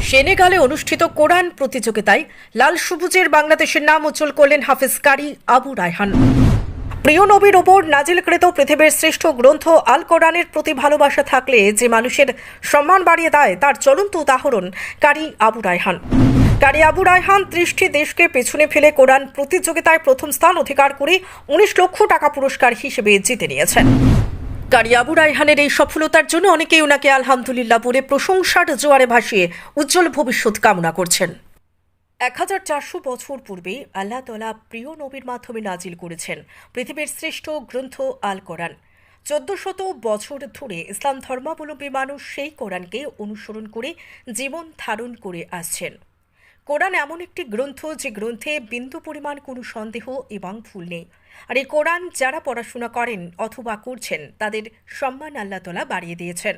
সেনেগালে অনুষ্ঠিত কোরআন প্রতিযোগিতায় লাল সবুজের বাংলাদেশের নাম উজ্জ্বল করলেন হাফেজ কারি আবু রায়হান। প্রিয় নবীর ওপর নাজিলকৃত পৃথিবীর শ্রেষ্ঠ গ্রন্থ আল কোরআনের প্রতি ভালোবাসা থাকলে যে মানুষের সম্মান বাড়িয়ে দেয় তার চলন্ত উদাহরণ কারি আবু রায়হান। কারি আবু রায়হান 30টি দেশকে পেছনে ফেলে কোরআন প্রতিযোগিতায় প্রথম স্থান অধিকার করে 19 লক্ষ টাকা পুরস্কার হিসেবে জিতে নিয়েছেন। কারি আবু রায়হানের এই সফলতার জন্য অনেকেই ওনাকে আলহামদুলিল্লাহ বলে প্রশংসার জোয়ারে ভাসিয়ে উজ্জ্বল ভবিষ্যৎ কামনা করছেন। 1400 বছর পূর্বে আল্লাহ তাআলা প্রিয় নবীর মাধ্যমে নাজিল করেছেন পৃথিবীর শ্রেষ্ঠ গ্রন্থ আল কোরআন। 1400 বছর ধরে ইসলাম ধর্মাবলম্বী মানুষ সেই কোরআনকে অনুসরণ করে জীবন ধারণ করে আসছেন। কোরআন এমন একটি গ্রন্থ যে গ্রন্থে বিন্দু পরিমাণ কোনো সন্দেহ এবং ভুল নেই। আর এই কোরআন যারা পড়াশোনা করেন অথবা করছেন তাদের সম্মান আল্লাহ তাআলা বাড়িয়ে দিয়েছেন।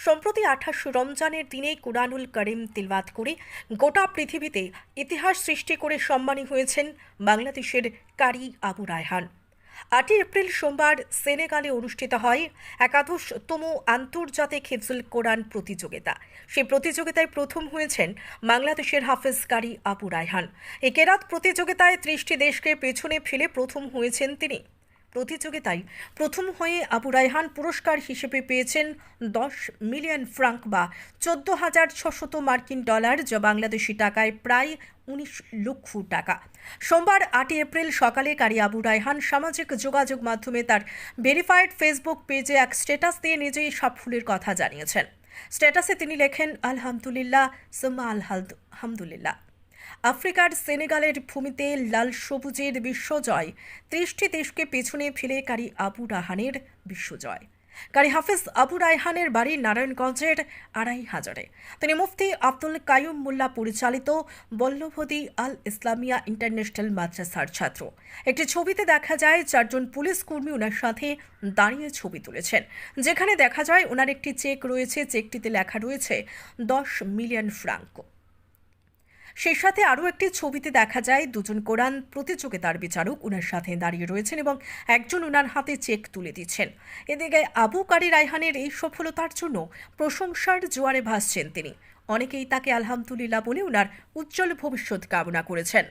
সম্প্রতি 28 রমজানের দিনে কুরআনুল কারীম তিলাওয়াত করে গোটা পৃথিবীতে ইতিহাস সৃষ্টি করে সম্মানী হয়েছেন বাংলাদেশের কারি আবু রায়হান। 8 এপ্রিল সোমবার সেনেগালে অনুষ্ঠিত হয় 11তম আন্তর্জাতিক হিফজুল কোরআন প্রতিযোগিতা। সেই প্রতিযোগিতায় প্রথম হয়েছেন বাংলাদেশের হাফেজ কারি আবু রায়হান। এই কেরাত প্রতিযোগিতায় 30টি দেশকে পেছনে ফেলে প্রথম হয়েছেন তিনি। প্রতিযোগিতায় প্রথম হয়ে আবু রায়হান পুরস্কার হিসেবে পেয়েছেন 10 মিলিয়ন ফ্রাঙ্ক বা 14,600 মার্কিন ডলার, যা বাংলাদেশি টাকায় প্রায় 19 লক্ষ টাকা। সোমবার 8 এপ্রিল সকালে কারি আবু রায়হান সামাজিক যোগাযোগ মাধ্যমে তার ভেরিফাইড ফেসবুক পেজে এক স্ট্যাটাস দিয়ে নিজেই সাফল্যের কথা জানিয়েছেন। স্ট্যাটাসে তিনি লেখেন, আলহামদুলিল্লাহ সুম্মা আলহামদুলিল্লাহ। আফ্রিকার সেনেগালের ভূমিতে লাল সবুজের বিশ্বজয়, 30টি দেশকে পেছনে ফেলে কারি আবু রায়হানের বিশ্বজয়। কারি হাফেজ আবু রায়হানের বাড়ি নারায়ণগঞ্জের 2,500-এ। তিনি মুফতি আব্দুল কাইয়ুম মোল্লা পরিচালিত বল্লভদী আল ইসলামিয়া ইন্টারন্যাশনাল মাদ্রাসার ছাত্র। একটি ছবিতে দেখা যায় 4 জন পুলিশ কর্মী ওনার সাথে দাঁড়িয়ে ছবি তুলেছেন, যেখানে দেখা যায় ওনার একটি চেক রয়েছে, চেকটিতে লেখা রয়েছে 10 মিলিয়ন ফ্রাঙ্ক। সেই সাথে আরও একটি ছবিতে দেখা যায় 2 জন কোরআন প্রতিযোগিতার বিচারক ওনার সাথে দাঁড়িয়ে রয়েছেন এবং একজন ওনার হাতে চেক তুলে দিচ্ছেন। এদিকে আবু কারি রায়হানের এই সফলতার জন্য প্রশংসার জোয়ারে ভাসছেন তিনি। অনেকেই তাকে আলহামদুলিল্লাহ বলে ওনার উজ্জ্বল ভবিষ্যৎ কামনা করেছেন।